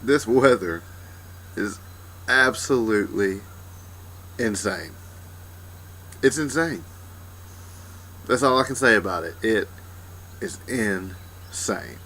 This weather is absolutely insane. It's insane. That's all I can say about it. It is insane.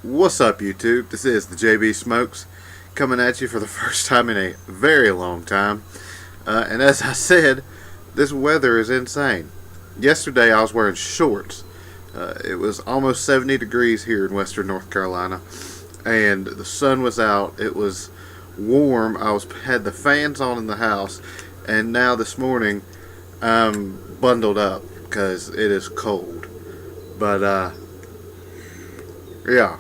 What's up, YouTube? This is the JB Smokes coming at you for the first time in a very long time. And as I said, this weather is insane. Yesterday I was wearing shorts. It was almost 70 degrees here in western North Carolina, and the sun was out. It was warm. Had the fans on in the house, and now this morning I'm bundled up because it is cold. But yeah.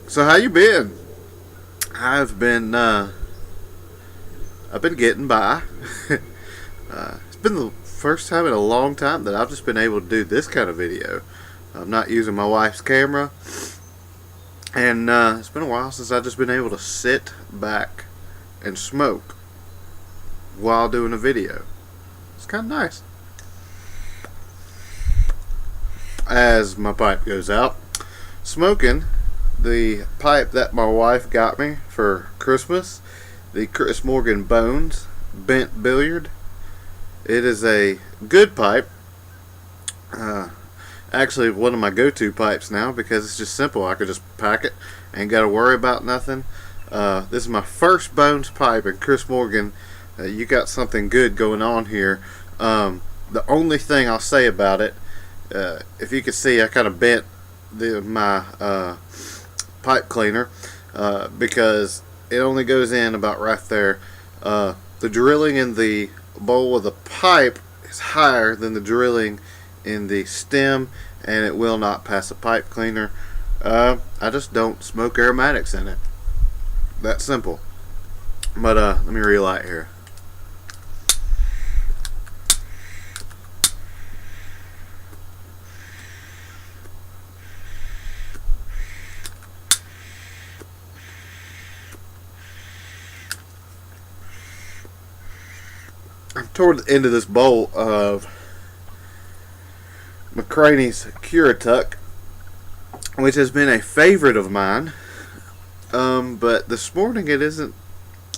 So how you been? I've been getting by. It's been the first time in a long time that I've just been able to do this kind of video. I'm not using my wife's camera, and it's been a while since I've just been able to sit back and smoke while doing a video. It's kind of nice. As my pipe goes out, smoking the pipe that my wife got me for Christmas, the Chris Morgan Bones Bent Billiard. It is a good pipe. Actually, one of my go-to pipes now because it's just simple. I could just pack it, ain't got to worry about nothing. This is my first Bones pipe, and Chris Morgan, you got something good going on here. The only thing I'll say about it, if you can see, I kind of bent my pipe cleaner because it only goes in about right there. The drilling in the bowl of the pipe is higher than the drilling in the stem, and it will not pass a pipe cleaner. I just don't smoke aromatics in it. That simple. But let me relight here. I'm toward the end of this bowl of McCraney's Currituck, which has been a favorite of mine, but this morning it isn't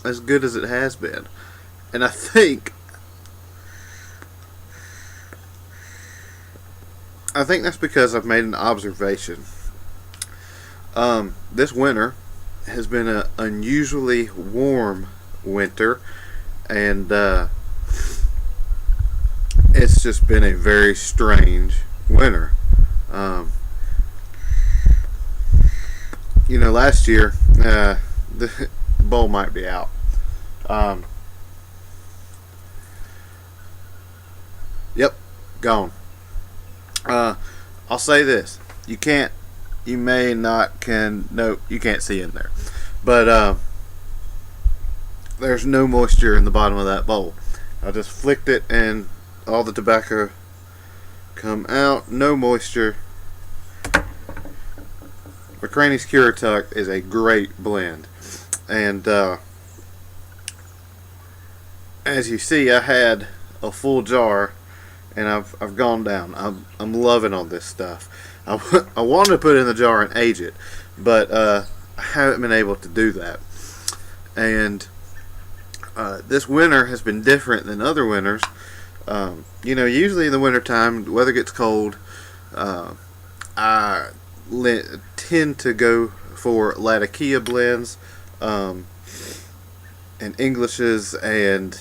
as good as it has been, and I think that's because I've made an observation. This winter has been an unusually warm winter, and it's just been a very strange winter. Last year the bowl might be out. Yep, gone. I'll say this: you can't see in there, but there's no moisture in the bottom of that bowl. I just flicked it and all the tobacco come out, no moisture. McCraney's Currituck is a great blend, and as you see, I had a full jar, and I've gone down. I'm loving on this stuff. I wanted to put it in the jar and age it, but I haven't been able to do that. And this winter has been different than other winters. Usually in the wintertime, the weather gets cold. I tend to go for Latakia blends, and Englishes, and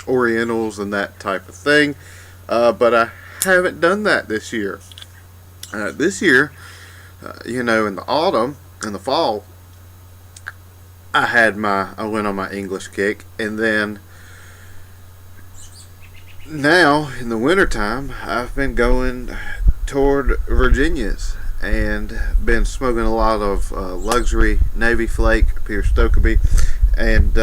Orientals, and that type of thing. But I haven't done that this year. This year, in the autumn and the fall, I went on my English kick, and then now in the wintertime I've been going toward Virginia's and been smoking a lot of luxury Navy Flake, Pierce Stokeby, and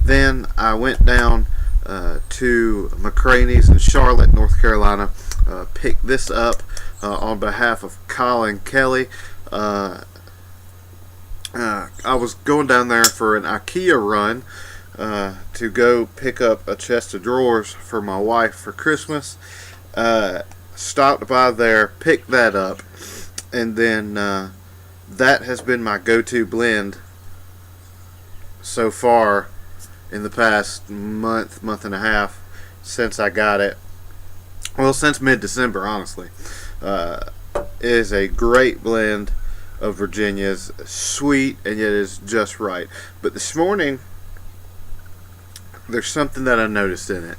Then I went down to McCraney's in Charlotte, North Carolina. Picked this up on behalf of Colin Kelly. I was going down there for an IKEA run to go pick up a chest of drawers for my wife for Christmas. Stopped by there, picked that up, and then that has been my go-to blend so far in the past month and a half since I got it. Well, since mid-December, honestly. It is a great blend of Virginias, sweet and yet is just right. But this morning, there's something that I noticed in it,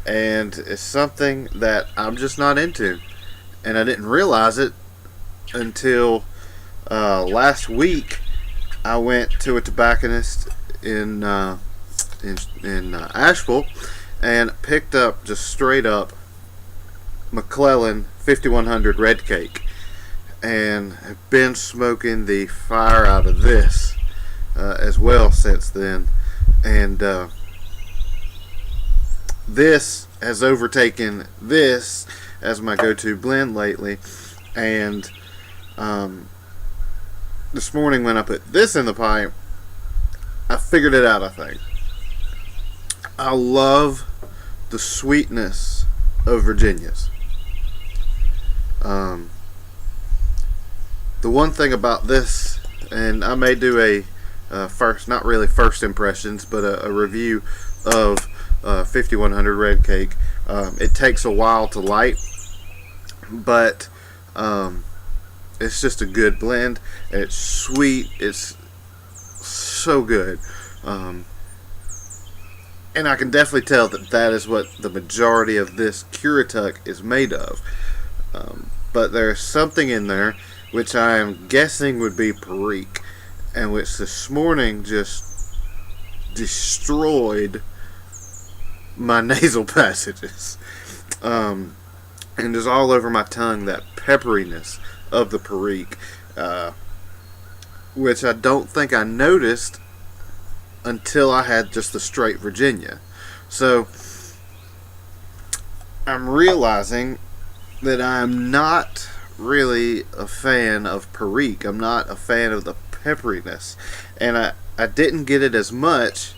and it's something that I'm just not into, and I didn't realize it until last week. I went to a tobacconist in Asheville and picked up just straight up McClellan 5100 Red Cake, and have been smoking the fire out of this as well since then. And this has overtaken this as my go-to blend lately. And this morning when I put this in the pipe, I figured it out, I think. I love the sweetness of Virginias. The one thing about this, and I may do a first, not really first impressions, but a review of 5100 Red Cake. It takes a while to light, but it's just a good blend. It's sweet. It's so good. And I can definitely tell that that is what the majority of this Currituck is made of. But there's something in there which I am guessing would be Perique, and which this morning just destroyed my nasal passages. And is all over my tongue, that pepperiness of the Perique, which I don't think I noticed until I had just the straight Virginia. So I'm realizing that I'm not really a fan of Perique. I'm not a fan of the pepperiness, and I didn't get it as much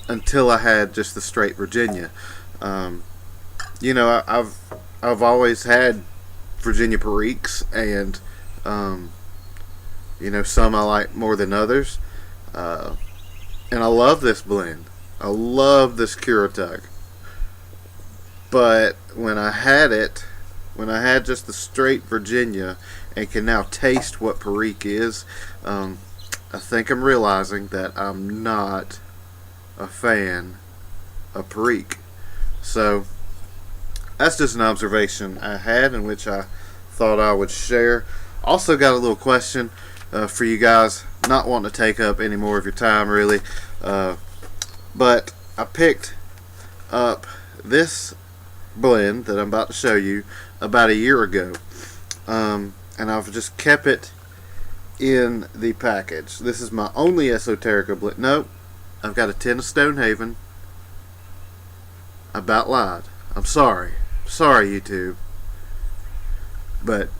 until I had just the straight Virginia. You know, I've always had Virginia Periques, and you know, some I like more than others. And I love this blend. I love this Currituck. But when I had just the straight Virginia and can now taste what Perique is, I think I'm realizing that I'm not a fan of Perique. So that's just an observation I had, in which I thought I would share. Also got a little question for you guys, not wanting to take up any more of your time really, but I picked up this blend that I'm about to show you about a year ago, and I've just kept it in the package. This is my only Esoterica blend. Nope, I've got a tin of Stonehaven. I about lied. I'm sorry, YouTube. But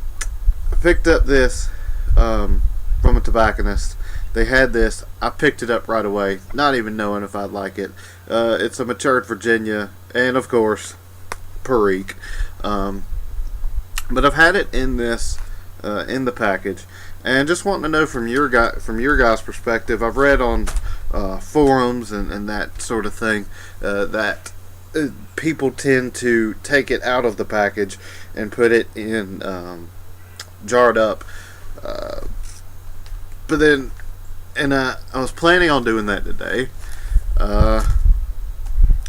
I picked up this from a tobacconist. They had this. I picked it up right away, not even knowing if I'd like it. It's a matured Virginia, and of course Perique. But I've had it in this in the package, and just wanting to know from your guys' perspective. I've read on forums and that sort of thing that people tend to take it out of the package and put it in jarred up. But then, and I was planning on doing that today. But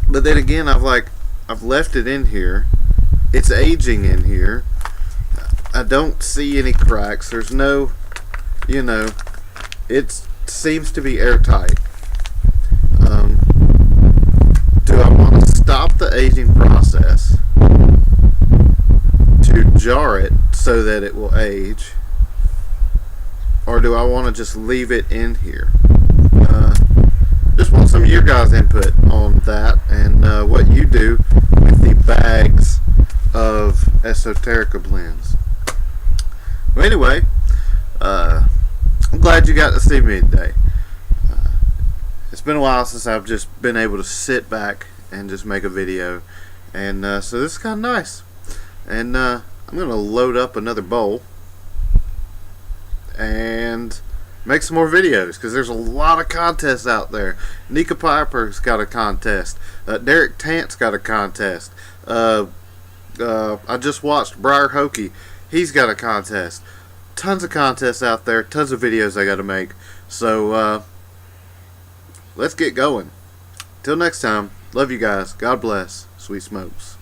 then again, I've left it in here. It's aging in here. I don't see any cracks. There's no, you know, it seems to be airtight. Do I want to stop the aging process to jar it so that it will age, or do I want to just leave it in here? just want some of your guys' input on that and what you do with the bags of Esoterica blends. Well, anyway, I'm glad you got to see me today. It's been a while since I've just been able to sit back and just make a video, and so this is kind of nice. And I'm going to load up another bowl and make some more videos, because there's a lot of contests out there. Nika Piper's got a contest. Derek Tant's got a contest. I just watched Briar Hokey. He's got a contest. Tons of contests out there. Tons of videos I got to make. So let's get going. Till next time, love you guys. God bless. Sweet smokes.